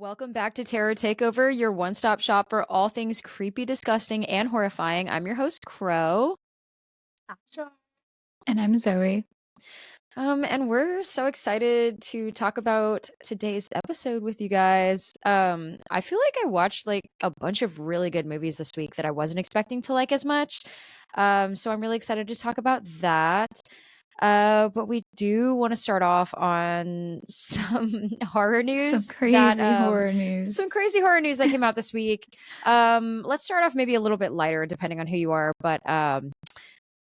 Welcome back to Terror Takeover, your one-stop shop for all things creepy, disgusting, and horrifying. I'm your host, Crow. I'm Char. And I'm Zoe. And we're so excited to talk about today's episode with you guys. I feel like I watched like a bunch of really good movies this week that I wasn't expecting to like as much. So I'm really excited to talk about that. But we do want to start off on some horror news. Some crazy horror news. Some crazy horror news that came out this week. Let's start off maybe a little bit lighter, depending on who you are. But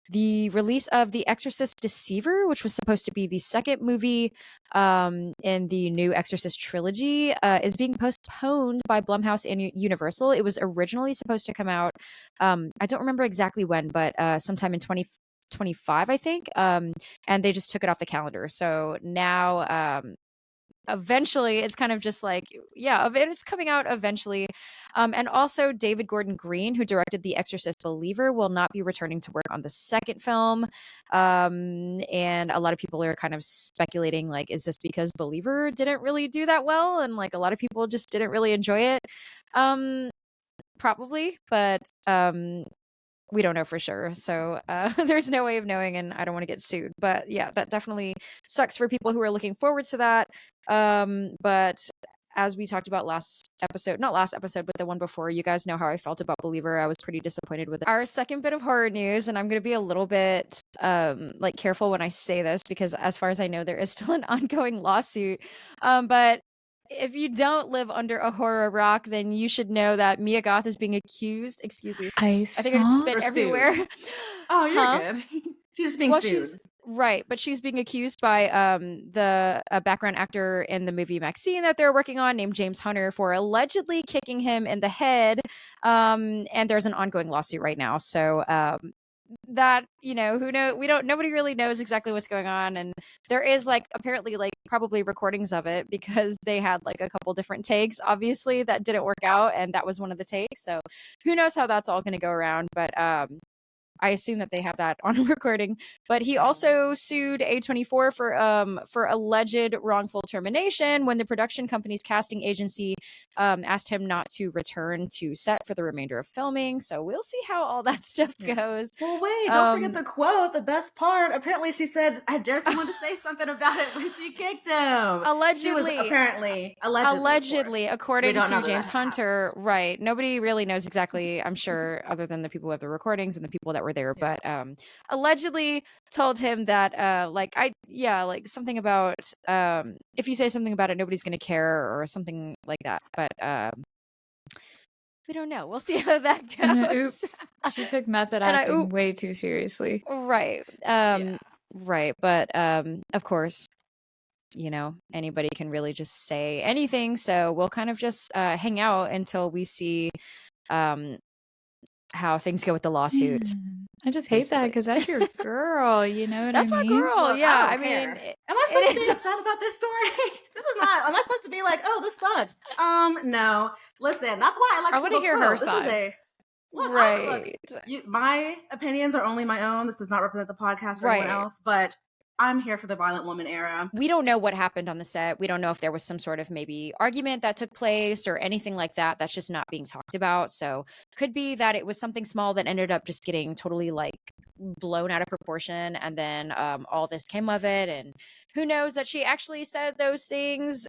the release of The Exorcist Deceiver, which was supposed to be the second movie in the new Exorcist trilogy, is being postponed by Blumhouse and Universal. It was originally supposed to come out, I don't remember exactly when, but sometime in 2025, I think. And they just took it off the calendar. So now eventually it's kind of just like, yeah, it is coming out eventually. And also David Gordon Green, who directed The Exorcist Believer, will not be returning to work on the second film. And a lot of people are kind of speculating, like, is this because Believer didn't really do that well and like a lot of people just didn't really enjoy it? Probably, but we don't know for sure. So there's no way of knowing, and I don't want to get sued. But yeah, that definitely sucks for people who are looking forward to that. But as we talked about last episode, not last episode, but the one before, you guys know how I felt about Believer. I was pretty disappointed with it. Our second bit of horror news, and I'm going to be a little bit like careful when I say this, because as far as I know, there is still an ongoing lawsuit. But if you don't live under a horror rock, then you should know that Mia Goth is being accused. Excuse me. I think I just spit everywhere. Oh, you're good. She's just being sued. Right, but she's being accused by the background actor in the movie Maxine that they're working on, named James Hunter, for allegedly kicking him in the head. And there's an ongoing lawsuit right now. So that, you know, nobody really knows exactly what's going on. And there is like apparently like probably recordings of it, because they had like a couple different takes, obviously, that didn't work out, and that was one of the takes. So who knows how that's all going to go around. But I assume that they have that on recording. But he also sued A24 for alleged wrongful termination when the production company's casting agency asked him not to return to set for the remainder of filming. So we'll see how all that stuff goes. Well, wait, don't forget the quote, the best part. Apparently she said, I dare someone to say something about it when she kicked him. Allegedly. She was allegedly, according to James Hunter. Happened. Right. Nobody really knows exactly, I'm sure, other than the people who have the recordings and the people that were there. But allegedly told him that like something about if you say something about it, nobody's gonna care, or something like that. But we don't know. We'll see how that goes. She took method acting way too seriously. Right. Right. But of course, you know, anybody can really just say anything. So we'll kind of just hang out until we see how things go with the lawsuit. I just hate that, because that's your girl, you know what that's I mean? my girl. Look, yeah, I mean, am I supposed to be upset about this story? This is not. Am I supposed to be like, oh, this sucks? No. Listen, that's why I want to hear her side. Right. My opinions are only my own. This does not represent the podcast for anyone else, but I'm here for the violent woman era. We don't know what happened on the set. We don't know if there was some sort of maybe argument that took place or anything like that. That's just not being talked about. So could be that it was something small that ended up just getting totally like blown out of proportion. And then all this came of it. And who knows that she actually said those things,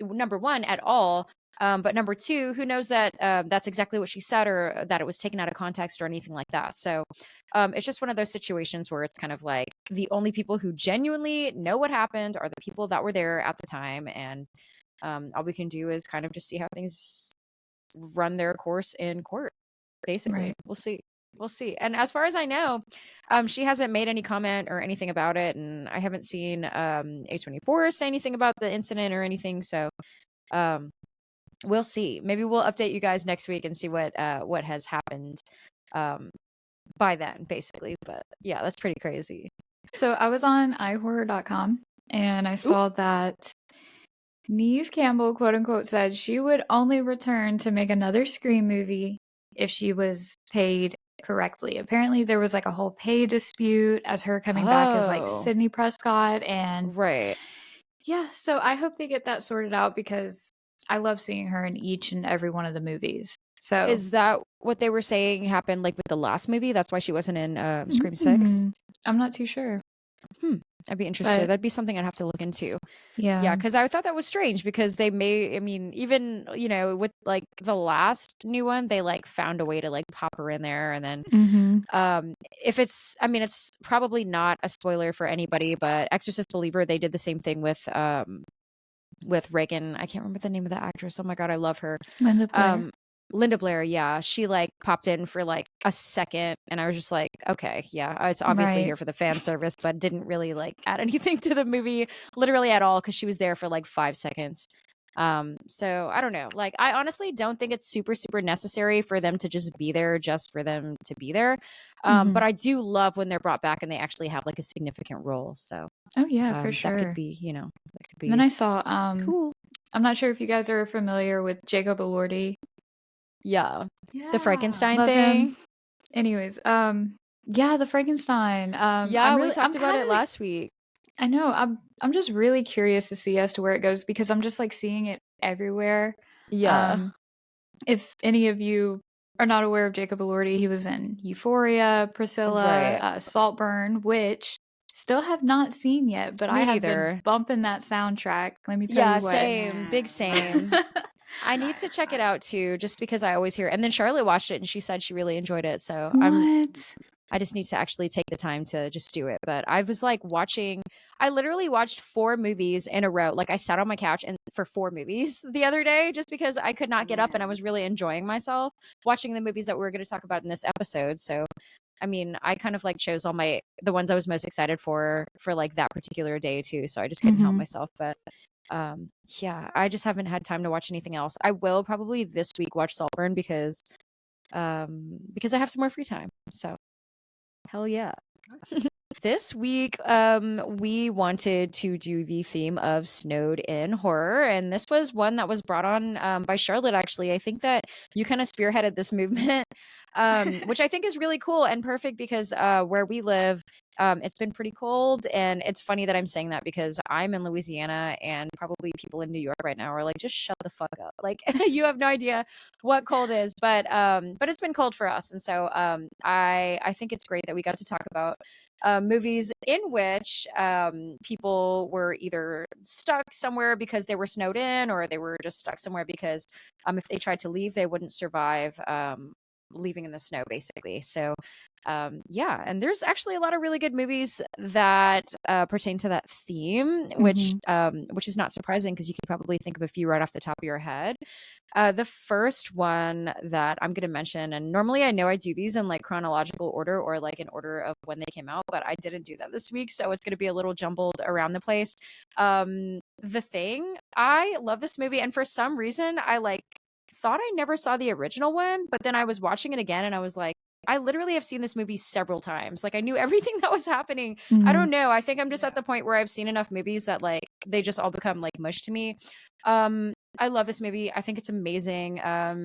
number one, at all. But number two, who knows that that's exactly what she said, or that it was taken out of context or anything like that. So it's just one of those situations where it's kind of like the only people who genuinely know what happened are the people that were there at the time. And all we can do is kind of just see how things run their course in court, basically. Right. We'll see. We'll see. And as far as I know, she hasn't made any comment or anything about it. And I haven't seen A24 say anything about the incident or anything. So we'll see. Maybe we'll update you guys next week and see what has happened by then, basically. But yeah, that's pretty crazy. So I was on iHorror.com and I saw that Neve Campbell, quote unquote, said she would only return to make another Scream movie if she was paid correctly. Apparently there was like a whole pay dispute as her coming back as like Sidney Prescott, and right. Yeah, so I hope they get that sorted out, because I love seeing her in each and every one of the movies. So Is that what they were saying happened like with the last movie? That's why she wasn't in Scream 6? I'm not too sure. I'd be interested. But That'd be something I'd have to look into. yeah. Yeah, because I thought that was strange because they may, I mean, even, with like the last new one, they like found a way to like pop her in there. And then Mm-hmm. if it's, I mean, it's probably not a spoiler for anybody, but Exorcist Believer, they did the same thing with Reagan. I can't remember the name of the actress. Oh my God, I love her. Linda Blair. Linda Blair, yeah. She like popped in for like a second and I was just like, okay, yeah, it's obviously Right. here for the fan service, but didn't really like add anything to the movie literally at all because she was there for like 5 seconds. So I don't know. Like I honestly don't think it's super, super necessary for them to just be there just for them to be there. But I do love when they're brought back and they actually have like a significant role. So Oh yeah, for that sure. could be, that could be Then I saw cool. I'm not sure if you guys are familiar with Jacob Elordi. Yeah. Yeah. The Frankenstein Love thing. him. Anyways, yeah, the Frankenstein. Yeah, we talked about it last week. I know. I'm just really curious to see as to where it goes because I'm just like seeing it everywhere. Yeah. If any of you are not aware of Jacob Elordi, he was in Euphoria, Priscilla, Saltburn, which still have not seen yet, but Me I have neither. been bumping that soundtrack. Let me tell you what. Same. Big same. I need to check it out too, just because I always hear. And then Charlotte watched it and she said she really enjoyed it. So I just need to actually take the time to just do it. But I was like I literally watched 4 movies in a row. Like I sat on my couch and for 4 movies the other day, just because I could not get up and I was really enjoying myself watching the movies that we were going to talk about in this episode. So, I mean, I kind of like chose the ones I was most excited for like that particular day too. So I just couldn't help myself. But yeah, I just haven't had time to watch anything else. I will probably this week watch Saltburn because I have some more free time. So hell yeah. This week, we wanted to do the theme of snowed in horror, and this was one that was brought on by Charlotte. Actually, I think that you kind of spearheaded this movement, which I think is really cool and perfect because where we live, it's been pretty cold, and it's funny that I'm saying that because I'm in Louisiana, and probably people in New York right now are like, just shut the fuck up, like you have no idea what cold is, but it's been cold for us, and so I think it's great that we got to talk about movies in which people were either stuck somewhere because they were snowed in, or they were just stuck somewhere because if they tried to leave, they wouldn't survive leaving in the snow, basically. So yeah, and there's actually a lot of really good movies that pertain to that theme, which is not surprising because you can probably think of a few right off the top of your head. The first one that I'm going to mention, and normally I know I do these in like chronological order or like in order of when they came out, but I didn't do that this week, so it's going to be a little jumbled around the place. The Thing. I love this movie, and for some reason I like thought I never saw the original one, but then I was watching it again and I was like, I literally have seen this movie several times. Like I knew everything that was happening. I don't know. I think I'm just at the point where I've seen enough movies that like they just all become like mush to me. I love this movie. I think it's amazing.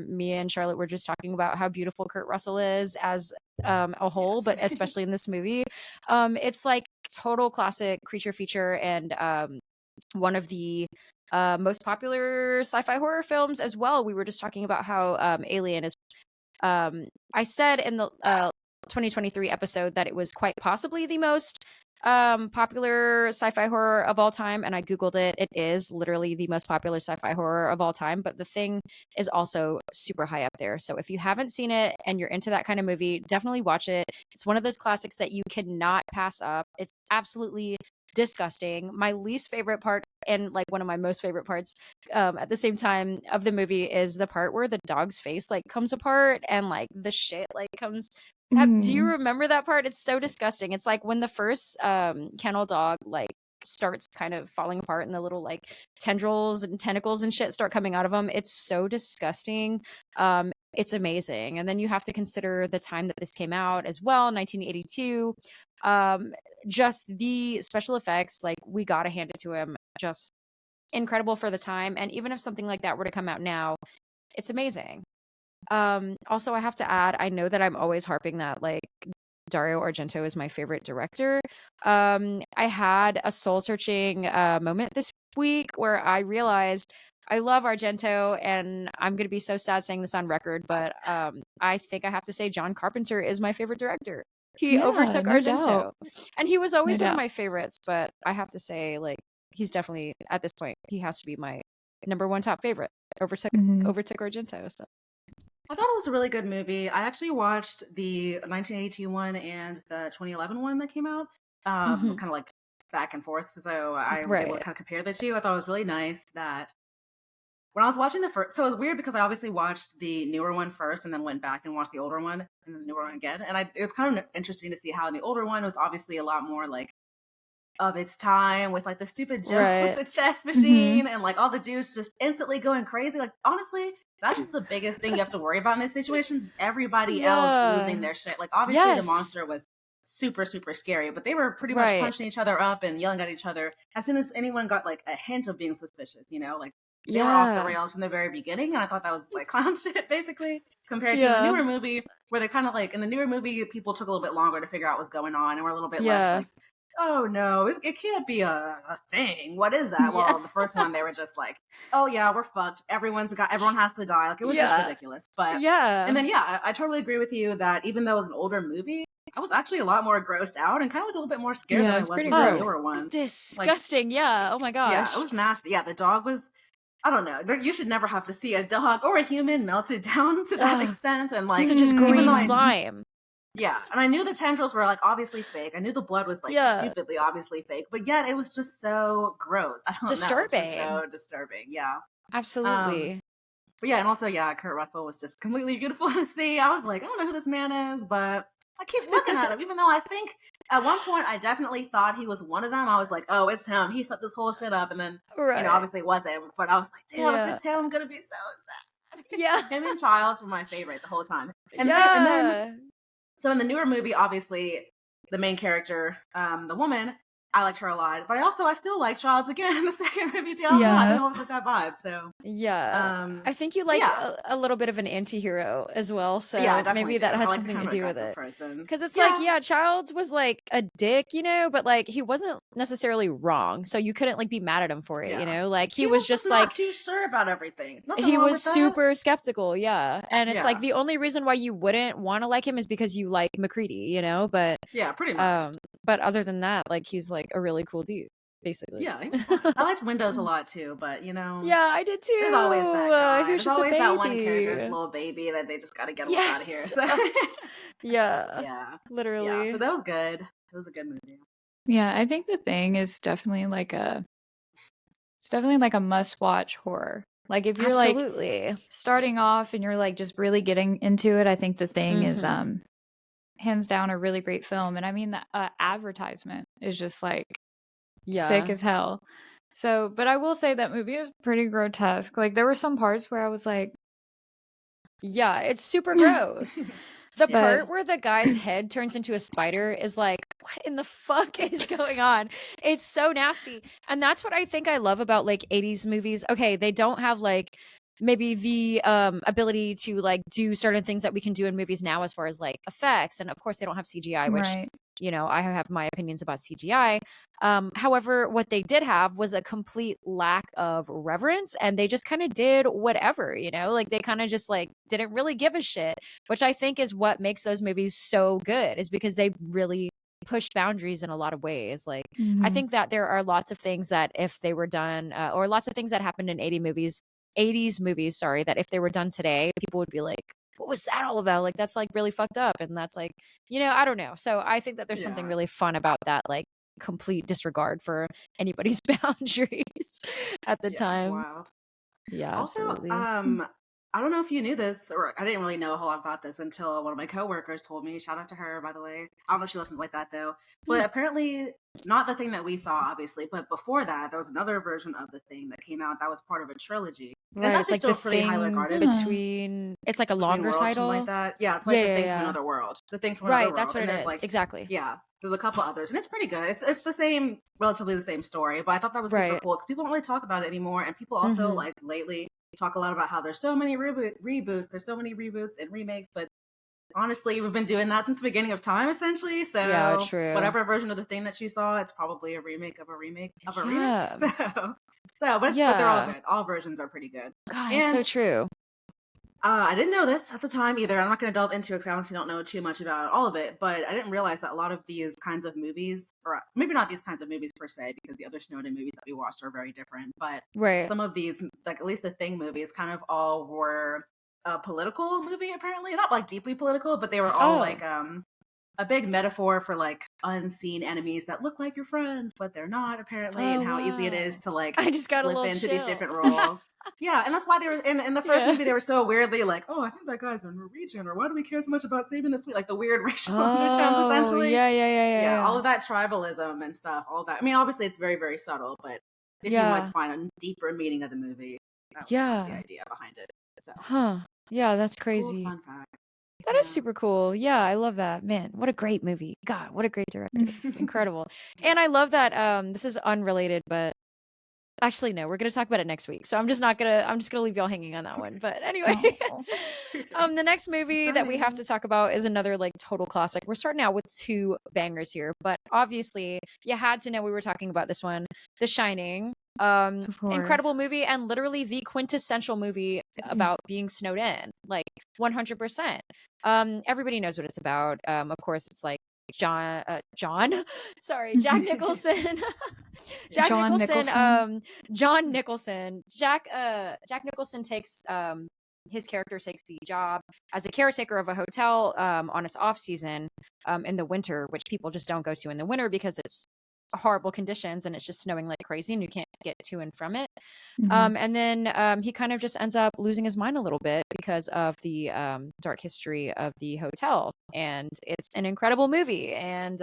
Me and Charlotte were just talking about how beautiful Kurt Russell is as a whole, but especially in this movie. It's like total classic creature feature and one of the most popular sci-fi horror films as well. We were just talking about how Alien is I said in the 2023 episode that it was quite possibly the most popular sci-fi horror of all time, and I googled it. It is literally the most popular sci-fi horror of all time, but The Thing is also super high up there. So if you haven't seen it and you're into that kind of movie, definitely watch it. It's one of those classics that you cannot pass up. It's absolutely disgusting. My least favorite part, and like one of my most favorite parts at the same time of the movie, is the part where the dog's face like comes apart and like the shit like comes. Do you remember that part? It's so disgusting. It's like when the first kennel dog like starts kind of falling apart and the little like tendrils and tentacles and shit start coming out of them. It's so disgusting. It's amazing. And then you have to consider the time that this came out as well, 1982. Just the special effects, like we gotta hand it to him, just incredible for the time. And even if something like that were to come out now, it's amazing. Also, I have to add, I know that I'm always harping that like Dario Argento is my favorite director. I had a soul searching moment this week where I realized I love Argento, and I'm gonna be so sad saying this on record, but I think I have to say John Carpenter is my favorite director. He Yeah, overtook no doubt. Argento, and he was No always one of doubt. my favorites. But I have to say, like, he's definitely at this point he has to be my number one top favorite. Overtook Mhm. Argento. So I thought it was a really good movie. I actually watched the 1982 one and the 2011 one that came out, Mhm. kind of like back and forth. So I was able to Right. kind of compare the two. I thought it was really nice that when I was watching the first, so it was weird because I obviously watched the newer one first and then went back and watched the older one and then the newer one again. And it was kind of interesting to see how in the older one was obviously a lot more like of its time with like the stupid joke with Right. the chess Mhm. machine and like all the dudes just instantly going crazy. Like honestly, that's the biggest thing you have to worry about in these situations. Is everybody else losing Yeah. their shit. Like obviously the Yes. monster was super super scary, but they were pretty much Right. punching each other up and yelling at each other as soon as anyone got like a hint of being suspicious. Like they were off the Yeah. rails from the very beginning, and I thought that was like clown shit basically compared to the Yeah. newer movie where they kind of like in the newer movie people took a little bit longer to figure out what's going on and were a little bit less Yeah. like, oh no, it can't be a thing. What is that? Yeah. Well, the first one they were just like, oh yeah, we're fucked. Everyone has to die. Like it was just Yeah. ridiculous. But and Yeah. then yeah, I totally agree with you that even though it was an older movie, I was actually a lot more grossed out and kind of like a little bit more scared Yeah, than I it's was pretty with the Oh, gross. newer one. Like disgusting. Yeah. Oh my yeah, it gosh. was nasty. Yeah, the dog was. I don't know. You should never have to see a dog or a human melted down to that Ugh. extent. And like, To just even green though I slime. yeah, and I knew the tendrils were like obviously fake. I knew the blood was like Yeah. stupidly obviously fake, but yet it was just so gross. I don't know. It's just Disturbing. so disturbing. Yeah. Absolutely. But yeah, and also yeah, Kurt Russell was just completely beautiful to see. I was like, I don't know who this man is, but I keep looking at him, even though I think at one point I definitely thought he was one of them. I was like, oh, it's him. He set this whole shit up, and then Right. obviously it wasn't. But I was like, damn, Yeah. if it's him, I'm gonna be so sad. Yeah. Him and Childs were my favorite the whole time. And Yeah. then so in the newer movie, obviously the main character, the woman, I liked her a lot, but I still like Childs again in the second movie too. I don't know, I Yeah. didn't always get that vibe. So Yeah. I think you but like yeah, a little bit of an anti-hero as well, yeah, I so definitely maybe do. that I had like something kind to of an do with aggressive it. person. Because it's like, Yeah, yeah, Childs was like a dick, but like he wasn't necessarily wrong, so you couldn't like be mad at him for it, yeah. Like he He was was just just not like too sure about everything. Nothing he wrong was with that. super skeptical, yeah. And it's like Yeah, the only reason why you wouldn't want to like him is because you like McCready, But yeah, pretty much. but other than that, like he's like a really cool dude, basically. Yeah, he was fine. I liked Windows a lot too, but Yeah, I did too. there's always that guy. He was There's just a always that one character, this baby. little baby that they just got to get him up out of here. Yes. So Yeah, yeah, yeah, literally. but that was good. It was a good movie. Yeah, I think The Thing is definitely like a must-watch horror. Like if you're like Absolutely. starting off and you're like just really getting into it, I think The Thing is Mhm. hands down a really great film. And I mean the advertisement is just like sick Yeah. as hell. So, but I will say that movie is pretty grotesque. Like there were some parts where I was like, Yeah, it's super gross. The Yeah. part where the guy's head turns into a spider is like, what in the fuck is going on? It's so nasty. And that's what I think I love about like 80s movies. Okay, they don't have like maybe the ability to like do certain things that we can do in movies now as far as like effects. And of course they don't have CGI, which right. I have my opinions about CGI. However, what they did have was a complete lack of reverence, and they just kind of did whatever, like they kind of just like didn't really give a shit, which I think is what makes those movies so good, is because they really pushed boundaries in a lot of ways. Like I Mhm. think that there are lots of things that if they were done, or lots of things that happened in 80s movies, sorry, that if they were done today, people would be like, what was that all about? Like, that's like really fucked up. And that's like, I don't know. So I think that there's something Yeah. really fun about that, like complete disregard for anybody's boundaries at the Yeah, time. wild. Yeah, Also, absolutely. I don't know if you knew this, or I didn't really know a whole lot about this until one of my coworkers told me. Shout out to her, by the way. I don't know if she listens like that though. But apparently, not the thing that we saw, obviously. But before that, there was another version of the thing that came out that was part of a trilogy. And Right. it's It's actually like the still pretty highly thing regarded. between, it's like a Between longer worlds, something like title. that. Yeah, it's like Yeah, the yeah, thing from yeah. another world. The thing from another Right. world. That's what And it there's is. like, Exactly. yeah, there's a couple others, and it's pretty good. It's the same, relatively the same story. But I thought that was super Right. cool because people don't really talk about it anymore, and people also Mhm. like lately talk a lot about how there's so many reboots. There's so many reboots and remakes, but honestly, we've been doing that since the beginning of time, essentially. So Yeah, true. whatever version of the thing that you saw, it's probably a remake of a remake of a remake. Yeah. So So, but they're all Yeah. good. All versions are pretty good. God, it's so And true. I didn't know this at the time either. I'm not going to delve into it because I honestly don't know too much about all of it. But I didn't realize that a lot of these kinds of movies, or maybe not these kinds of movies per se, because the other Snowden movies that we watched are very different. But Right. some of these, like at least the Thing movies, kind of all were a political movie. Apparently, not like deeply political, but they were all like a big metaphor for like unseen enemies that look like your friends, but they're not apparently, and how easy it is to like I just got a slip little into chill. these different roles. Yeah, and that's why they were in the first movie. They were so weirdly like, "Oh, I think that guy's a Norwegian," or "Why do we care so much about saving this?" Like the weird racial undertones, essentially. Yeah. All of that tribalism and stuff. All that. I mean, obviously, it's very, very subtle, but if you like find a deeper meaning of the movie, that was the idea behind it. So, yeah, that's crazy. Cool fun fact. That is super cool. Yeah, I love that. Man, what a great movie. God, what a great director. Incredible. And I love that this is unrelated, but actually no, we're going to talk about it next week. So I'm just going to leave y'all hanging on that one. But anyway, the next movie that we have to talk about is another like total classic. We're starting out with two bangers here, but obviously you had to know we were talking about this one, The Shining. Incredible movie, and literally the quintessential movie about being snowed in, like 100%. Everybody knows what it's about. Of course, it's like Jack Nicholson. John Nicholson. Jack Nicholson takes his character takes the job as a caretaker of a hotel on its off season in the winter, which people just don't go to in the winter because it's horrible conditions and it's just snowing like crazy and you can't get to and from it. And then he kind of just ends up losing his mind a little bit because of the dark history of the hotel. And it's an incredible movie. And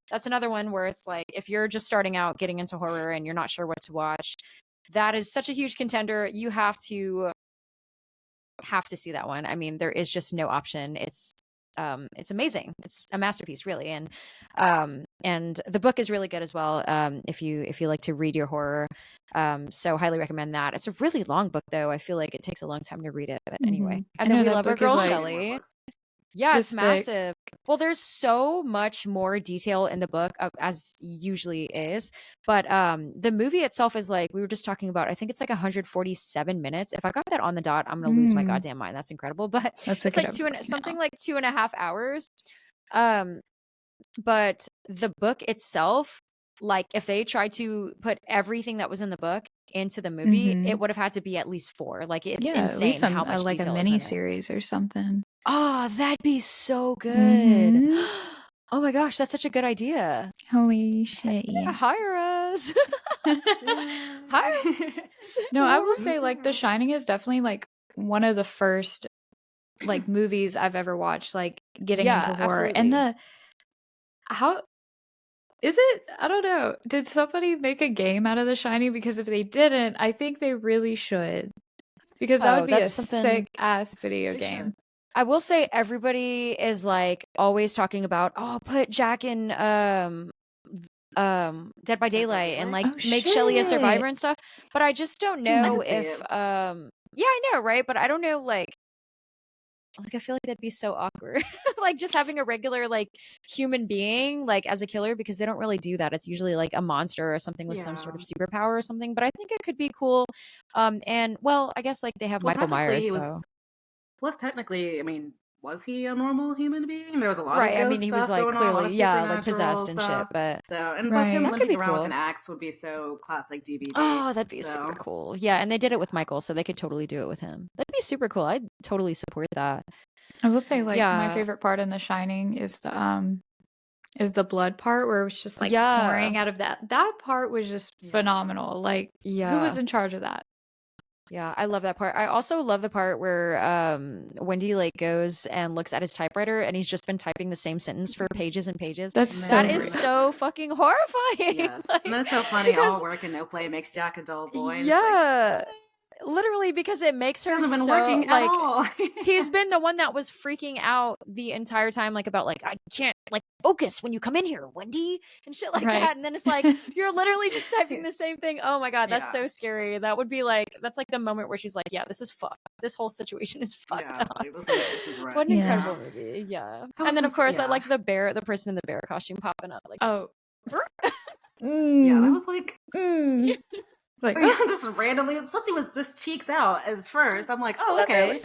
that's another one where it's like, if you're just starting out getting into horror and you're not sure what to watch, that is such a huge contender. You have to see that one. I mean, there is just no option. It's amazing. It's a masterpiece, really. And the book is really good as well. If you like to read your horror, so highly recommend that. It's a really long book though. I feel like it takes a long time to read it, but anyway. And then we love our girl Shelley. Yeah, it's massive. Well, there's so much more detail in the book as usually is, but the movie itself is like we were just talking about. I think it's like 147 minutes. If I got that on the dot, I'm gonna lose my goddamn mind. That's incredible. But it's like like 2.5 hours. But the book itself, like if they tried to put everything that was in the book into the movie, it would have had to be at least 4. Like it's insane how much like detail a mini series or something. Oh, that'd be so good. Oh my gosh, that's such a good idea. Holy shit, yeah. Hire us. Hire us. No, I will say like The Shining is definitely like one of the first like movies I've ever watched, like getting into horror. Absolutely. And how is it? I don't know. Did somebody make a game out of The Shining? Because if they didn't, I think they really should. Because that would be a sick ass video game. I will say everybody is like always talking about, put Jack in Dead by Daylight and like make Shelley a survivor and stuff. But I just don't know if I know, right? But I don't know like I feel like that'd be so awkward. Like just having a regular like human being like as a killer, because they don't really do that. It's usually like a monster or something with some sort of superpower or something. But I think it could be cool. And well, I guess like they have Michael Myers. Plus, technically, I mean, was he a normal human being? There was a lot of ghost I mean, he was like clearly, like possessed and shit. But plus him limping around with an axe would be so classic DVD. Oh, that'd be super cool. Yeah, and they did it with Michael, so they could totally do it with him. That'd be super cool. I'd totally support that. I will say, like, my favorite part in The Shining is the blood part where it was just like pouring out of that. That part was just phenomenal. Like, who was in charge of that? Yeah, I love that part. I also love the part where Wendy like goes and looks at his typewriter and he's just been typing the same sentence for pages and pages. That is so fucking horrifying. Yes. Like, and that's so funny. All work and no play makes Jack a dull boy. Yeah. Literally, because it makes her been so working like at all. he's been the one that was freaking out the entire time, like about like I can't like focus when you come in here, Wendy, and shit like that. And then it's like you're literally just typing the same thing. Oh my god, that's so scary. That would be like that's like the moment where she's like, yeah, this is fucked. This whole situation is fucked up. Like, this is right. What an incredible movie. Yeah. And then of course I like the person in the bear costume popping up. Like yeah, that was like Like, just randomly, especially was just cheeks out at first. I'm like, oh, okay.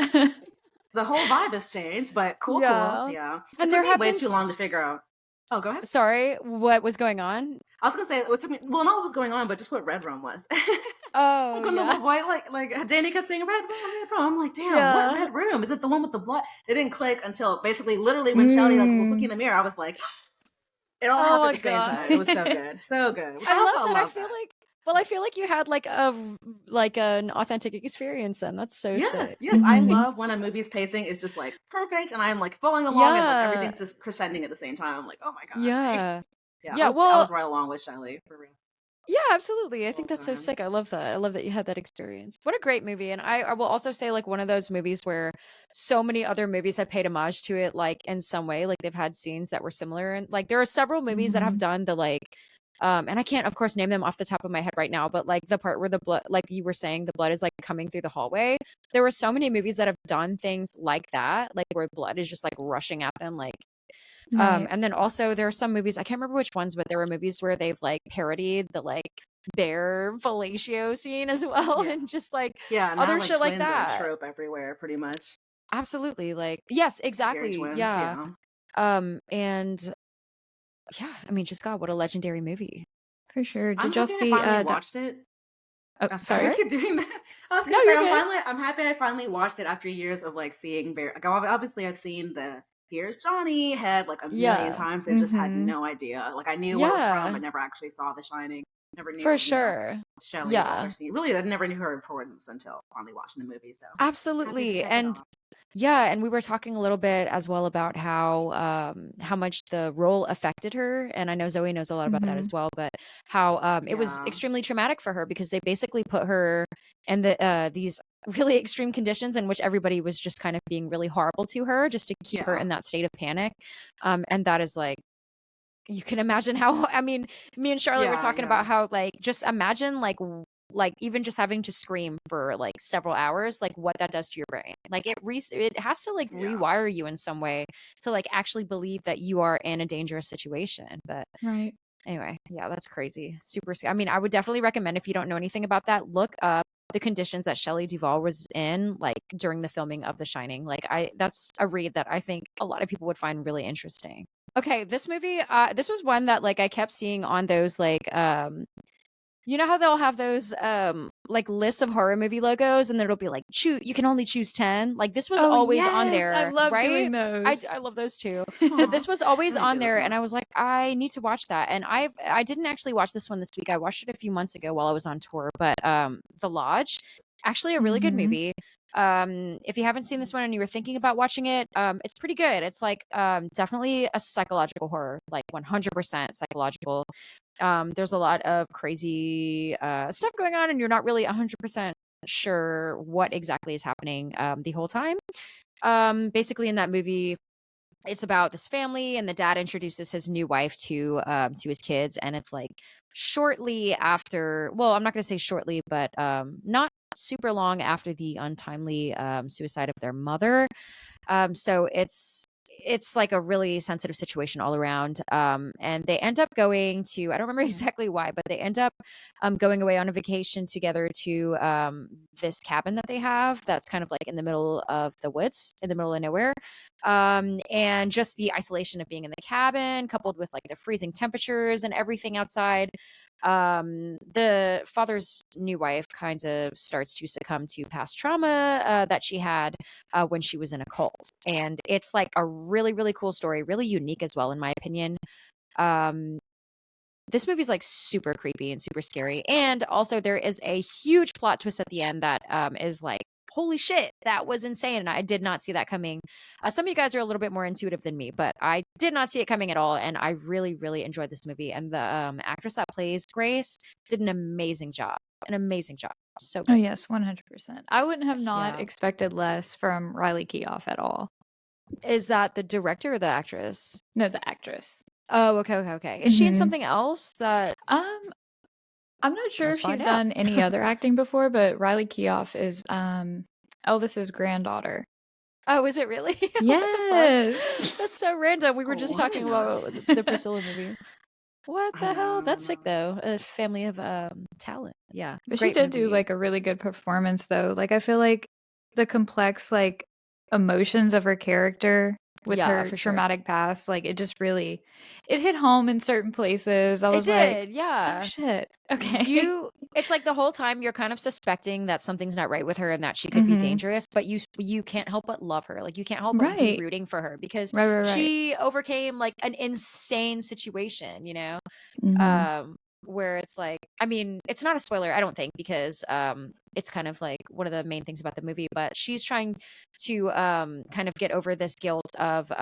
The whole vibe has changed, but cool. Yeah. It And took there me have way been too long to figure out. Oh, go ahead. sorry, what was going on? I was gonna say it took me not what was going on, but just what Red Room was. Oh, Like when the yeah. little boy, like Danny kept saying Red Room, Red Room. I'm like, damn, what Yeah. Red Room? Is it the one with the blood? It didn't click until basically, literally, when Shelly was looking in the mirror, I was like, it all Oh happened my at the same god. time. It was so good, so good. Which I I love also that. love that. I feel like you had like an authentic experience then. That's so sick. Yes, I love when a movie's pacing is just like perfect, and I'm like following along, and like Yeah. everything's just crescending at the same time. I'm like, oh my god. Yeah. I Well, was right along with Shelly for real. yeah, absolutely. I think Whole that's so time. sick. I love that. I love that you had that experience. What a great movie. And I will also say like one of those movies where so many other movies have paid homage to it, like in some way, like they've had scenes that were similar. And like there are several movies that have done the like and I can't of course name them off the top of my head right now, but like the part where the blood, like you were saying, the blood is like coming through the hallway. There were so many movies that have done things like that, like where blood is just like rushing at them, like Right. and then also there are some movies, I can't remember which ones, but there were movies where they've like parodied the like bear fellatio scene as well, and just like now other like shit like twins are a that. trope everywhere, pretty much. Absolutely. Like yes, Scary exactly. twins, Yeah. yeah. And yeah, I mean, just God, what a legendary movie. For sure. I'm Did y'all happy I see finally watched it. Oh, I'm sorry, I sorry? keep doing that. I was No, gonna say you're good. I'm happy I finally watched it after years of like seeing like, obviously I've seen the Here's Johnny head like a million Yeah. times. I just had no idea. Like I knew what it was from, Yeah. but never actually saw The Shining. Never For knew, sure. Shelley of all their Yeah. scenes. Really, I never knew her importance until finally watching the movie. So happy to Absolutely. check it And off. yeah, and we were talking a little bit as well about how much the role affected her, and I know Zoe knows a lot about that as well, but how it was Yeah. extremely traumatic for her because they basically put her in these really extreme conditions in which everybody was just kind of being really horrible to her just to keep her Yeah. in that state of panic. And that is like you can imagine how I mean, me and Charlotte were talking about how like just imagine like even just having to scream for like several hours, like what that does to your brain. Like it has to like rewire you in some way to like actually believe that you are in a dangerous situation. But Right. anyway, yeah, that's crazy. I mean, I would definitely recommend if you don't know anything about that, look up the conditions that Shelley Duvall was in like during the filming of The Shining. Like that's a read that I think a lot of people would find really interesting. Okay, this movie, this was one that like I kept seeing on those like you know how they'll have those like lists of horror movie logos and it'll be like you can only choose 10. Like this was Oh, always on yes. I there, love right? doing those. I love those too. But this was always I need to on do this there more. and I was like, I need to watch that. And I didn't actually watch this one this week. I watched it a few months ago while I was on tour, but The Lodge, actually a really good movie. If you haven't seen this one and you were thinking about watching it, it's pretty good. It's like definitely a psychological horror, like 100% psychological. There's a lot of crazy stuff going on and you're not really 100% sure what exactly is happening the whole time. Basically in that movie it's about this family and the dad introduces his new wife to his kids, and it's like shortly after, well, I'm not going to say shortly, but not super long after the untimely suicide of their mother. So it's like a really sensitive situation all around. And they end up going to, I don't remember exactly why, but they end up going away on a vacation together to this cabin that they have that's kind of like in the middle of the woods, in the middle of nowhere. And just the isolation of being in the cabin, coupled with like the freezing temperatures and everything outside. The father's new wife kind of starts to succumb to past trauma that she had when she was in a cult. And it's like a really, really cool story, really unique as well, in my opinion. This movie's like super creepy and super scary. And also there is a huge plot twist at the end that is like, holy shit, that was insane. And I did not see that coming. Some of you guys are a little bit more intuitive than me, but I did not see it coming at all. And I really, really enjoyed this movie. And the actress that plays Grace did an amazing job. An amazing job. So good. Oh, yes, 100%. I wouldn't have not expected less from Riley Keough at all. Is that the director or the actress? No, the actress. Oh, okay. Is she in something else that I'm not sure if she's done any other acting before, but Riley Keough is Elvis's granddaughter. Oh, is it really? Yes. That's so random. We were just talking about the Priscilla movie. What I the hell? know, I That's sick know. though. A family of talent. Yeah. But she Great did do movie. like a really good performance though. Like I feel like the complex like emotions of her character with Yeah, her for sure. traumatic past, like it just really it hit home in certain places. I It was like, did, oh yeah. shit. Okay. It's like the whole time you're kind of suspecting that something's not right with her and that she could be dangerous, but you can't help but love her. Like you can't help but be Right. rooting for her because Right. she overcame like an insane situation, Mhm. where it's like, I mean, it's not a spoiler, I don't think, because it's kind of like one of the main things about the movie, but she's trying to kind of get over this guilt of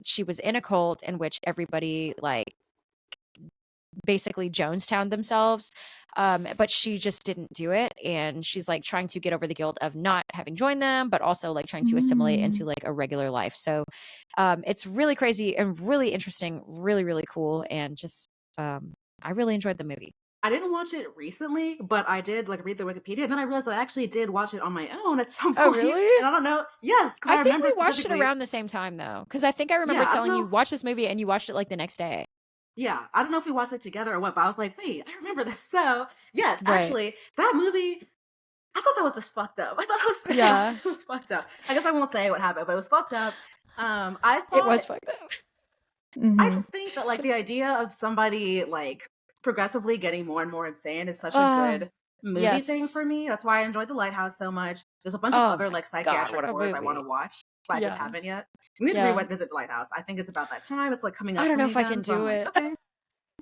she was in a cult in which everybody like basically Jonestown themselves. But she just didn't do it. And she's like trying to get over the guilt of not having joined them, but also like trying to assimilate into like a regular life. So it's really crazy and really interesting, really, really cool. And just, I really enjoyed the movie. I didn't watch it recently, but I did like read the Wikipedia, and then I realized I actually did watch it on my own at some Oh, point. really? And I don't know, yes, because I I think remember we watched it specifically. around the same time though. Cause I think I remember Yeah, I don't telling know. you, watch this movie and you watched it like the next day. Yeah, I don't know if we watched it together or what, but I was like, wait, I remember this. So yes, Right. actually, that movie. I thought that was just fucked up. I thought it was, Yeah. it was fucked up. I guess I won't say what happened, but it was fucked up. I It thought was fucked up. I just think that like the idea of somebody like progressively getting more and more insane is such a Oh, good movie thing yes. for me. That's why I enjoyed The Lighthouse so much. There's a bunch of Oh other my like God, psychiatric what a horrors I want to movie. watch, but I just Yeah. haven't yet. We need to Yeah. revisit The Lighthouse. I think it's about that time. It's like coming I up don't for know me if I can again. So I'm do like, it. okay.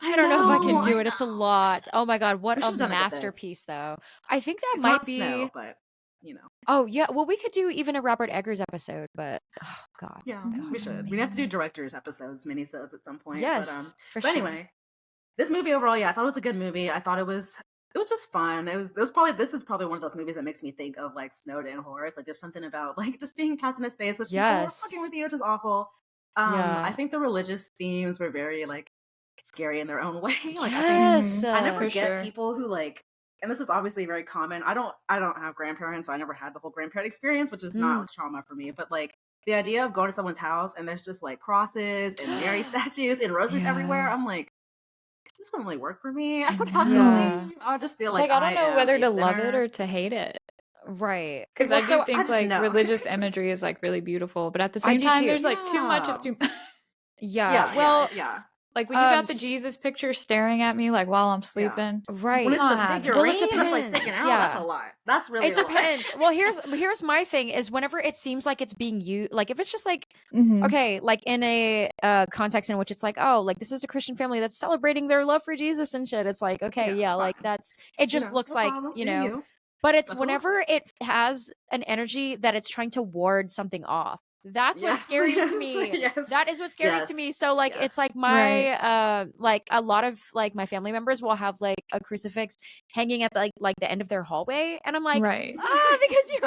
I don't know if I can I do it. know. It's a lot. Oh my God, what We a should have done it with this. masterpiece, though. I think that It's might not snow, be. but you know. Oh, yeah. Well, we could do even a Robert Eggers episode, but oh God, Yeah, God, we should. We have to do amazing. directors episodes, minisodes at some point. Yes, for But sure. anyway, this movie overall, yeah, I thought it was a good movie. I thought it was just fun. It was probably this is probably one of those movies that makes me think of like Snowden horror. It's like there's something about like just being trapped in a space with people who are fucking Yes. with you, which is awful. I Yeah. think the religious themes were very like scary in their own way. Like I think Yes. I never For get sure. people who like and this is obviously very common. I don't have grandparents, so I never had the whole grandparent experience, which is not Mm. like trauma for me. But like the idea of going to someone's house and there's just like crosses and Mary statues and rosaries everywhere, Yeah. I'm like, this wouldn't really work for me. I I would have to know. Yeah. leave. I would just feel It's like like I I don't know am whether a to love it sinner. or to hate it. Right. Because Well, I do so I think just like know. religious imagery is like really beautiful, but at the I same do time, too. there's like too much is Yeah. too. Yeah. Yeah, yeah, Well, yeah, Like when you got the s- Jesus picture staring at me like while I'm yeah. sleeping, When right. it's not the having Well, it. it figurine that's like sticking depends. out, that's a Yeah. lot. That's really It a lot. depends. Well, here's my thing is whenever it seems like it's being used, like if it's just like Mm-hmm. okay, like in a context in which it's like, oh, like this is a Christian family that's celebrating their love for Jesus and shit. It's like, okay, Yeah, yeah, like fine. that's it just looks No like, problem. Do you? but it's That's what looks like. whenever it has an energy that it's trying to ward something off. That's what's Yes, scary yes, to me. yes, That is what's scary to yes, me. So like yes. it's like Right. my like a lot of like my family members will have like a crucifix hanging at like the end of their hallway and I'm like, Right. because you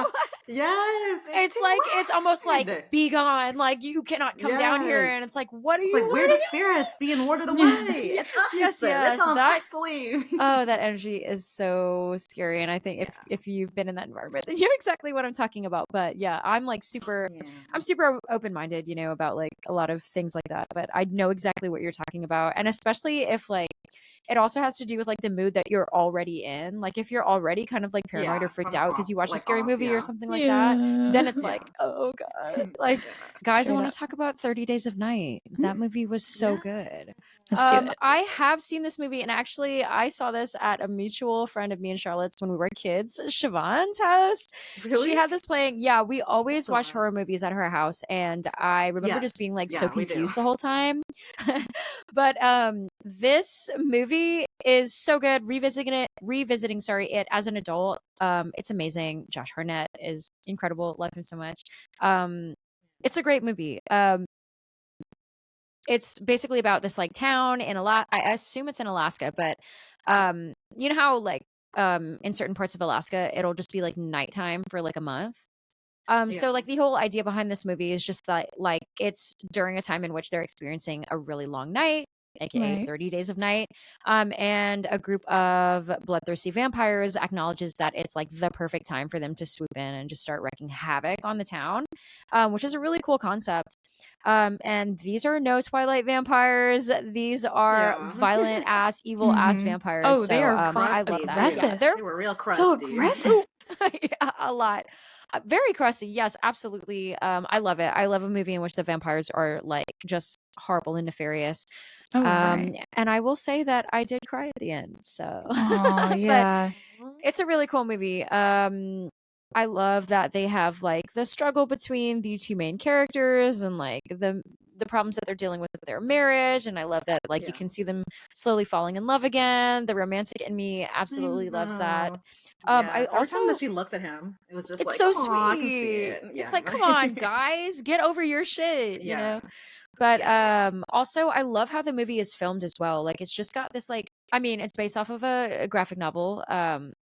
Yes, it's it's too like it's almost like loud. be gone, like you cannot come down here Yes. and it's like what are It's you like we're the waiting spirits being warded Yeah. away. It's yes, us. yes, They're yes. telling That us to leave. oh, that energy is so scary. And I think Yeah. if you've been in that environment, then you know exactly what I'm talking about. But yeah, Yeah. I'm super open minded, about like a lot of things like that. But I know exactly what you're talking about. And especially if like it also has to do with like the mood that you're already in. Like if you're already kind of like paranoid or Yeah. freaked From out because off, you watched a like scary off. movie or Yeah. something like that, then Yeah. it's Yeah. like, oh God. It's Like different. guys, I Straight want up. to talk about 30 Days of Night. That movie was so Yeah. good. Let's do it. I have seen this movie, and actually, I saw this at a mutual friend of me and Charlotte's when we were kids, Siobhan's house. She Really? had this playing. Yeah, we always So watched fun. horror movies at her house, and I remember Yes. just being like so Yeah, we do. confused the whole time. But this movie is so good. Revisiting, sorry, it as an adult. It's amazing. Josh Hartnett is incredible. Love him so much. It's a great movie. It's basically about this like town in I assume it's in Alaska, but you know how like in certain parts of Alaska it'll just be like nighttime for like a month. Yeah. So like the whole idea behind this movie is just that like it's during a time in which they're experiencing a really long night. aka 30 Days of Night. And a group of bloodthirsty vampires acknowledges that it's like the perfect time for them to swoop in and just start wreaking havoc on the town, which is a really cool concept. And these are no Twilight vampires. These are violent ass, evil ass vampires. Oh, they are I love that. aggressive. They were real crusty. So aggressive. Yeah, a lot. Very crusty. Yes, absolutely. I love it. I love a movie in which the vampires are like just horrible and nefarious. Oh, right. And I will say that I did cry at the end. So, Oh, yeah. but it's a really cool movie. I love that they have like the struggle between the two main characters and like the problems that they're dealing with their marriage, and I love that like you can see them slowly falling in love again. The romantic in me absolutely loves that. I Every also time that she looks at him, it was just it's like, so oh, I can see sweet. it. It's like, come on, guys, get over your shit, you know? But also I love how the movie is filmed as well. Like it's just got this like, I mean, it's based off of a graphic novel,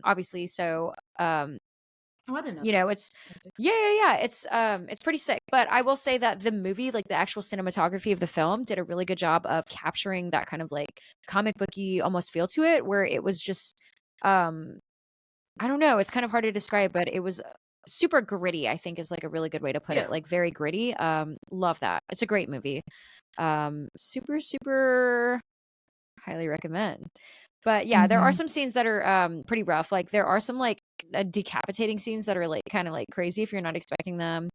obviously. So Oh, I didn't know you know, it's it's pretty sick. But I will say that the movie, like the actual cinematography of the film, did a really good job of capturing that kind of like comic booky almost feel to it, where it was just I don't know, it's kind of hard to describe, but it was super gritty, I think is like a really good way to put it. Like very gritty. Love that. It's a great movie. Super, super highly recommend. But yeah, there are some scenes that are pretty rough. Like there are some like decapitating scenes that are like kind of like crazy if you're not expecting them.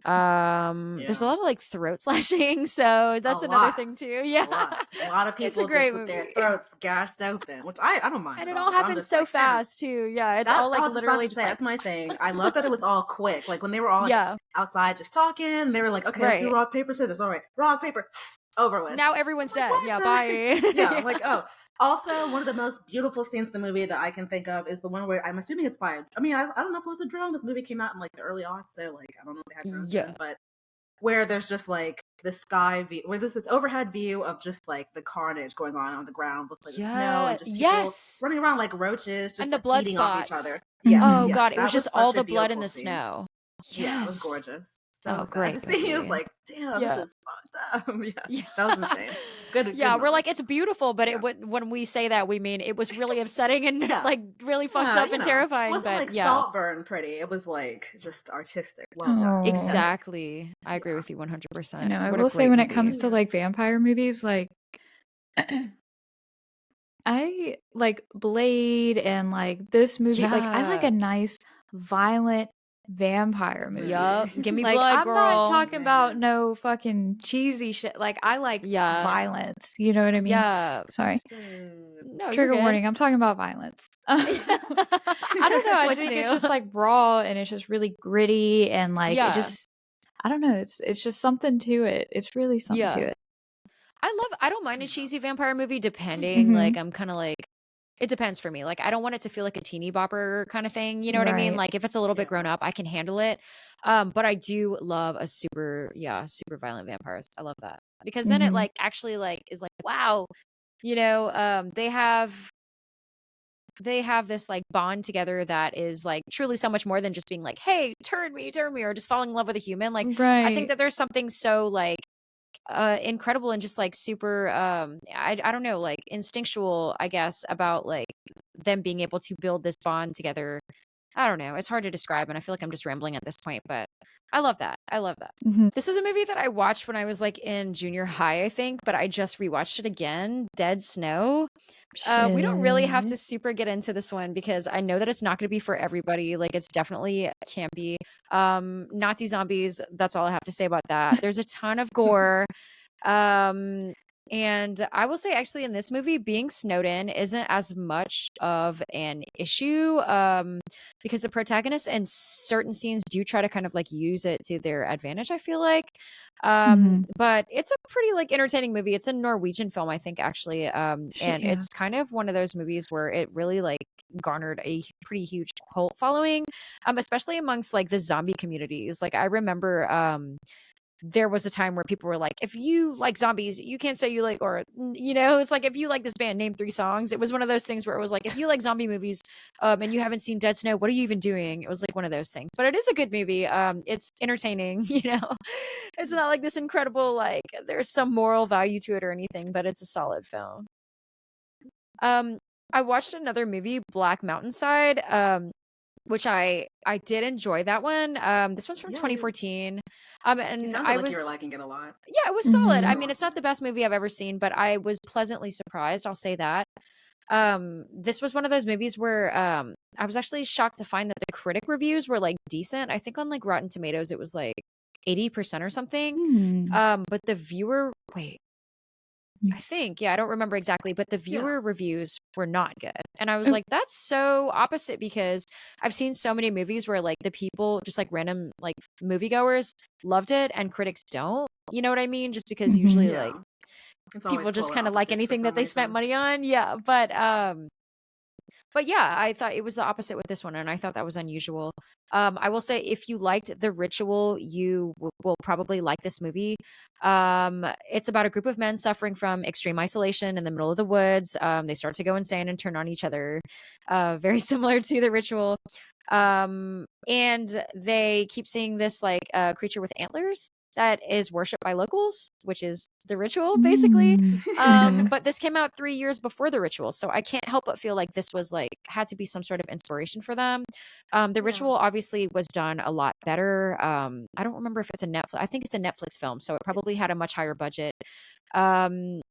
There's a lot of like throat slashing, so that's another thing too. Yeah, a lot of people just with their throats gashed open, which I don't mind. And it all happens so like, fast too. Yeah, it's all like literally just like, that's my thing. I love that it was all quick. Like when they were all like, outside just talking, they were like, okay, let's do rock paper scissors. All right, rock paper, over with. Now everyone's dead. Yeah, bye. Yeah, like oh. Also, one of the most beautiful scenes in the movie that I can think of is the one where I'm assuming it's by. I mean, I don't know if it was a drone. This movie came out in like the early aughts, so like I don't know if they had drones then, but where there's just like the sky view, where there's this overhead view of just like the carnage going on the ground with like the snow and just people running around like roaches, just and the blood eating spots off each other. Oh god, it was just all the blood in the snow. Yeah, it was gorgeous. So great to see, it was like, damn, this is fucked up. Yeah, that was insane. Good. Yeah, we're like, it's beautiful, but it when we say that, we mean it was really upsetting and like really fucked up and terrifying. It wasn't but like Saltburn pretty. It was like just artistic. Well done. Exactly. I agree with you 100%. I will say when it comes to like vampire movies, like I like Blade and like this movie. Like I like a nice violent vampire movie. Yup. Give me like, blood, I'm girl. not talking about no fucking cheesy shit. Like I like violence. You know what I mean? Yeah. Sorry. No, trigger warning. I'm talking about violence. I don't know. I think it's just like raw and it's just really gritty and like it just. I don't know. It's just something to it. It's really something to it. I don't mind a cheesy vampire movie depending. Like I'm kind of like, it depends for me. Like I don't want it to feel like a teeny bopper kind of thing. You know what I mean? Like if it's a little bit grown up, I can handle it. But I do love a super violent vampires. I love that because then it like actually like is like, wow, you know, they have this like bond together that is like truly so much more than just being like, hey, turn me, or just falling in love with a human. Like I think that there's something so like incredible and just like super I don't know, like instinctual, I guess, about like them being able to build this bond together. I don't know, it's hard to describe and I feel like I'm just rambling at this point, but I love that. This is a movie that I watched when I was like in junior high, I think, but I just rewatched it again. Dead Snow. We don't really have to super get into this one because I know that it's not going to be for everybody. Like it's definitely campy. Nazi zombies, that's all I have to say about that. There's a ton of gore. And I will say actually in this movie, being snowed in isn't as much of an issue because the protagonists in certain scenes do try to kind of like use it to their advantage, I feel like. But it's a pretty like entertaining movie. It's a Norwegian film, I think, actually. And it's kind of one of those movies where it really like garnered a pretty huge cult following, especially amongst like the zombie communities. Like I remember there was a time where people were like, if you like zombies, you can't say you like, or, you know, it's like, if you like this band, name 3 songs. It was one of those things where it was like, if you like zombie movies, and you haven't seen Dead Snow, what are you even doing? It was like one of those things, but it is a good movie. It's entertaining, you know, it's not like this incredible, like there's some moral value to it or anything, but it's a solid film. I watched another movie, Black Mountainside, which I did enjoy that one. This one's from Yeah, 2014. you And sounded I like you were was, liking it a lot. yeah, it was solid. I Mhm. mean, it's not the best movie I've ever seen, but I was pleasantly surprised. I'll say that. This was one of those movies where I was actually shocked to find that the critic reviews were like decent. I think on like Rotten Tomatoes it was like 80% or something. Hmm. But the viewer, wait, I think, yeah, I don't remember exactly, but the Yeah. viewer reviews were not good. And I was Oh. like, that's so opposite, because I've seen so many movies where like the people, just like random like moviegoers, loved it and critics don't. You know what I mean? Just because usually Yeah. like It's always people just polar kind of like opposites for anything that some they spent reason. money on. Yeah. But yeah, I thought it was the opposite with this one, and I thought that was unusual. I will say, if you liked The Ritual, you will probably like this movie. It's about a group of men suffering from extreme isolation in the middle of the woods. They start to go insane and turn on each other, very similar to The Ritual. And they keep seeing this like creature with antlers that is worshipped by locals, which is The Ritual, basically. Mhm. But this came out 3 years before The Ritual, so I can't help but feel like this was like had to be some sort of inspiration for them. The Yeah. Ritual obviously was done a lot better. I don't remember if it's a Netflix. I think it's a Netflix film, so it probably had a much higher budget. Um,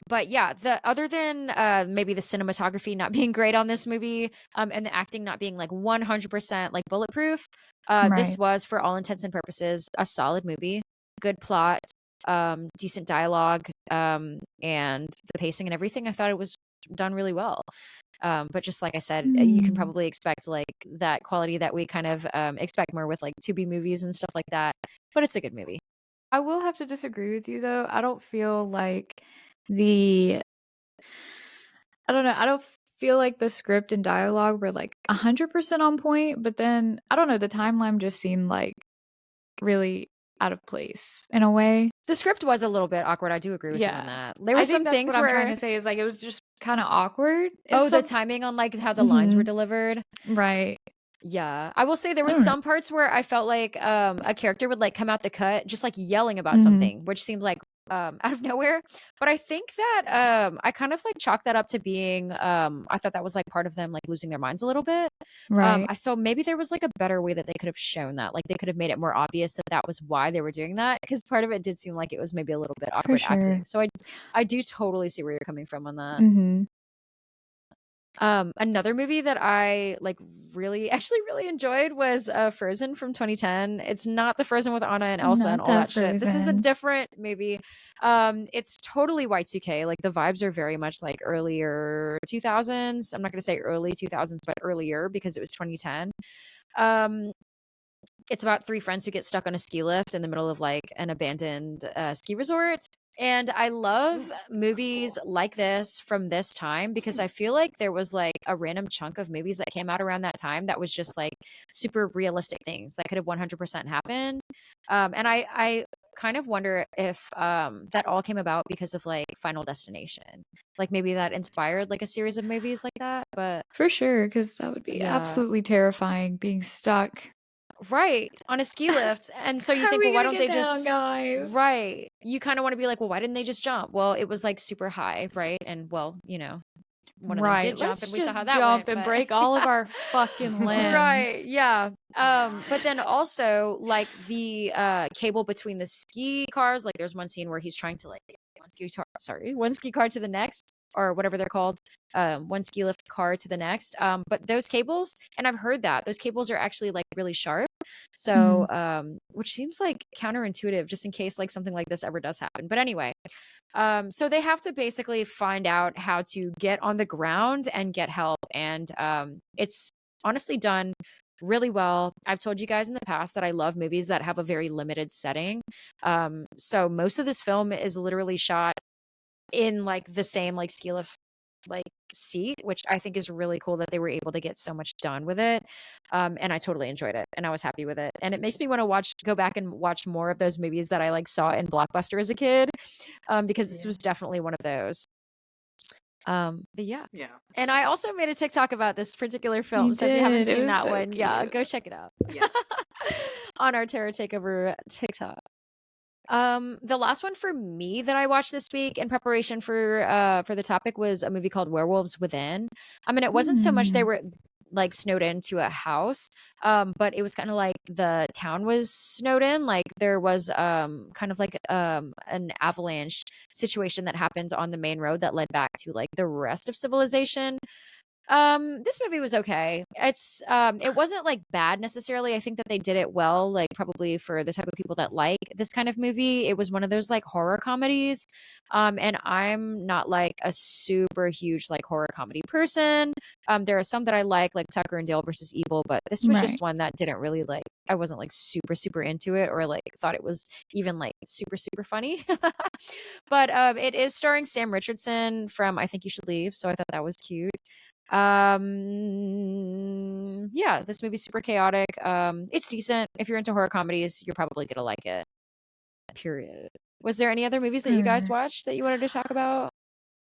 but yeah, the other than maybe the cinematography not being great on this movie, and the acting not being like 100% like bulletproof, this Right. was, for all intents and purposes, a solid movie. Good plot, decent dialogue, and the pacing and everything. I thought it was done really well. But just like I said, you can Hmm. probably expect like that quality that we kind of expect more with like to-be movies and stuff like that. But it's a good movie. I will have to disagree with you though. I don't feel like the I don't know. I don't feel like the script and dialogue were like 100% on point, but then I don't know, the timeline just seemed like really out of place in a way. The script was a little bit awkward. I do agree with you on Yeah. that. There were I think some that's things what I'm trying where, to say is like it was just kind of awkward in oh, the some timing on like how the lines were Mhm. delivered. Right. Yeah. I will say there I was don't know. some parts where I felt like a character would like come out the cut just like yelling about Mhm. something, which seemed like out of nowhere. But I think that I kind of like chalked that up to being I thought that was like part of them like losing their minds a little bit. Right. So maybe there was like a better way that they could have shown that. Like they could have made it more obvious that that was why they were doing that, because part of it did seem like it was maybe a little bit For awkward sure. acting. So I do totally see where you're coming from on that. Mhm. Another movie that I like actually really enjoyed was Frozen from 2010. It's not the Frozen with Anna and Elsa and Not all that that shit. This is a Frozen. different movie. It's totally Y2K. Like the vibes are very much like earlier 2000s. I'm not going to say early 2000s, but earlier, because it was 2010. Um, it's about 3 friends who get stuck on a ski lift in the middle of like an abandoned ski resort. And I love movies like this from this time, because I feel like there was like a random chunk of movies that came out around that time that was just like super realistic things that could have 100% happened. And I kind of wonder if that all came about because of like Final Destination. Like maybe that inspired like a series of movies like that. But For sure, because that would be yeah. absolutely terrifying being stuck. Right, on a ski lift, and so you How are think, we "Well, why gonna don't get they down, just" guys? Right. You kinda wanna be like, "Well, why didn't they just jump?" Well, it was, like, super high, right? And, well, you know, one of them did Right. jump, Let's and we saw how just that went, jump and but break all of our fucking Right, limbs. yeah. Yeah. But then also, like, the, cable between the ski cars, like, there's one scene where he's trying to, like, get one ski car to the next, or whatever they're called, one ski lift car to the next, but those cables, and I've heard that, those cables are actually, like, really sharp, so, Mhm. which seems, like, counterintuitive just in case, like, something like this ever does happen, but anyway, so they have to basically find out how to get on the ground and get help, and, it's honestly done really well. I've told you guys in the past that I love movies that have a very limited setting. So most of this film is literally shot in like the same like ski lift like seat, which I think is really cool that they were able to get so much done with it. And I totally enjoyed it, and I was happy with it. And it makes me want to go back and watch more of those movies that I like saw in Blockbuster as a kid, because this was definitely one of those. But yeah. And I also made a TikTok about this particular film. So if you haven't seen that one, go check it out. On our Terror Takeover TikTok. The last one for me that I watched this week in preparation for the topic was a movie called Werewolves Within. I mean, it wasn't so much they were like snowed into a house, but it was kind of like the town was snowed in. Like there was kind of like an avalanche situation that happened on the main road that led back to like the rest of civilization. This movie was okay. It wasn't like bad necessarily. I think that they did it well, like probably for the type of people that like this kind of movie. It was one of those like horror comedies. And I'm not like a super huge like horror comedy person. There are some that I like Tucker and Dale versus Evil, but this was just one that didn't really like, I wasn't like super, super into it or like thought it was even like super, super funny. But it is starring Sam Richardson from I Think You Should Leave. So I thought that was cute. Yeah, this movie's super chaotic. It's decent. If you're into horror comedies, you're probably gonna like it. Period. Was there any other movies that you guys watched that you wanted to talk about?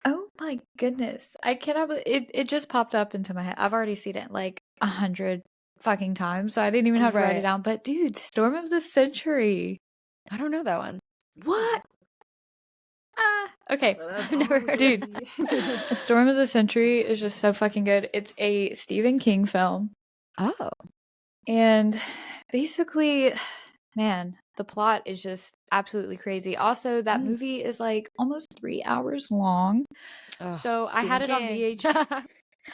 Oh my goodness. I cannot it just popped up into my head. I've already seen it like 100 fucking times, so I didn't even have to write it down. But dude, Storm of the Century. I don't know that one. What? Okay. I've never heard dude. Storm of the Century is just so fucking good. It's a Stephen King film. Oh. And basically, man, the plot is just absolutely crazy. Also, that movie is like almost 3 hours long. So I had it on VHS.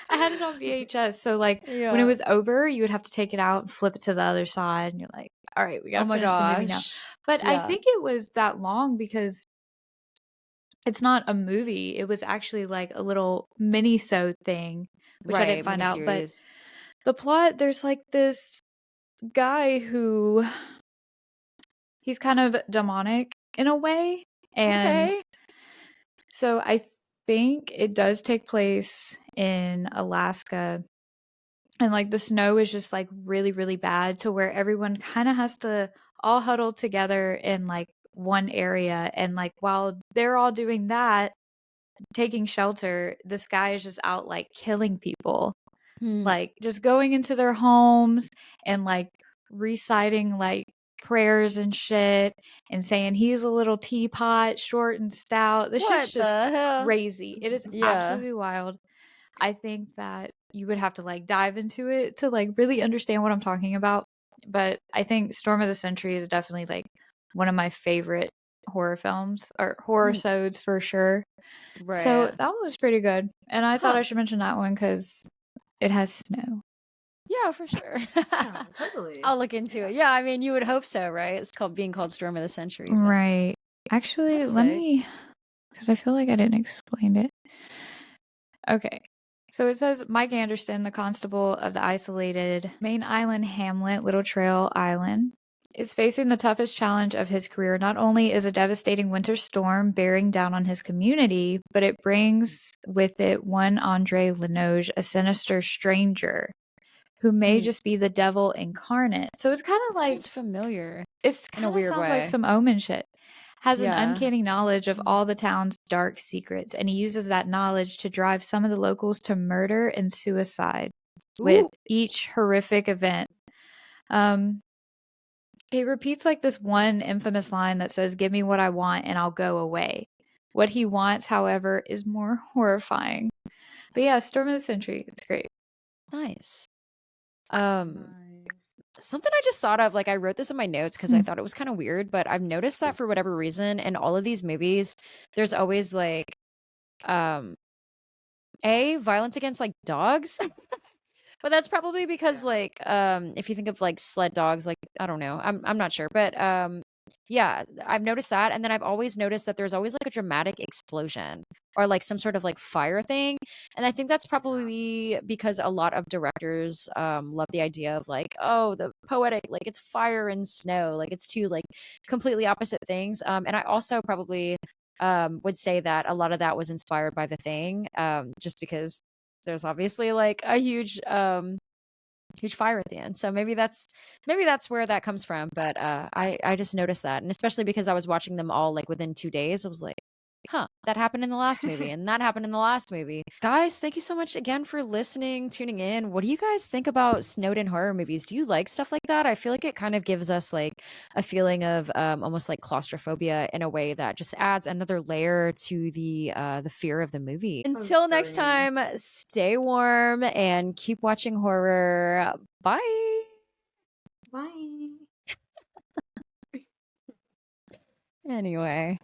I had it on VHS. So like when it was over, you would have to take it out and flip it to the other side, and you're like, all right, we gotta finish the movie now. But I think it was that long because it's not a movie. It was actually like a little mini-sode thing, which I didn't find out. But the plot, there's like this guy who he's kind of demonic in a way. And so I think it does take place in Alaska. And like the snow is just like really, really bad to where everyone kind of has to all huddle together in like one area. And like while they're all doing that, taking shelter, this guy is just out like killing people. Like just going into their homes and like reciting like prayers and shit and saying he's a little teapot, short and stout. This shit's just crazy. It is absolutely wild. I think that you would have to like dive into it to like really understand what I'm talking about. But I think Storm of the Century is definitely like one of my favorite horror films or horror sods for sure. So that one was pretty good. And I thought I should mention that one because it has snow. Yeah, for sure. Totally. I'll look into it. Yeah, I mean, you would hope so, right? It's being called Storm of the Century. Right. Actually, let me, because I feel like I didn't explain it. Okay. So it says Mike Anderson, the constable of the isolated main island hamlet, Little Trail Island, is facing the toughest challenge of his career. Not only is a devastating winter storm bearing down on his community, but it brings with it one Andre Lenoge, a sinister stranger who may just be the devil incarnate. So it's kind of like it's familiar. It's kind of weird sounds like some Omen shit. Has an uncanny knowledge of all the town's dark secrets, and he uses that knowledge to drive some of the locals to murder and suicide with each horrific event. He repeats like this one infamous line that says, "Give me what I want and I'll go away." What he wants, however, is more horrifying. But yeah, Storm of the Century. It's great. Nice. Something I just thought of, like I wrote this in my notes because I thought it was kind of weird, but I've noticed that for whatever reason in all of these movies, there's always like violence against like dogs. But that's probably because like if you think of like sled dogs, like I don't know. I'm not sure. But yeah, I've noticed that. And then I've always noticed that there's always like a dramatic explosion or like some sort of like fire thing. And I think that's probably because a lot of directors love the idea of like, oh, the poetic, like it's fire and snow, like it's two like completely opposite things. And I also probably would say that a lot of that was inspired by The Thing, just because there's obviously like a huge fire at the end. So maybe that's where that comes from. But I just noticed that, and especially because I was watching them all like within 2 days, I was like, huh, that happened in the last movie, and that happened in the last movie. Guys, thank you so much again for listening, tuning in. What do you guys think about Snowden horror movies? Do you like stuff like that? I feel like it kind of gives us like a feeling of almost like claustrophobia in a way that just adds another layer to the fear of the movie. Until next time, stay warm and keep watching horror. Bye. Bye. Anyway.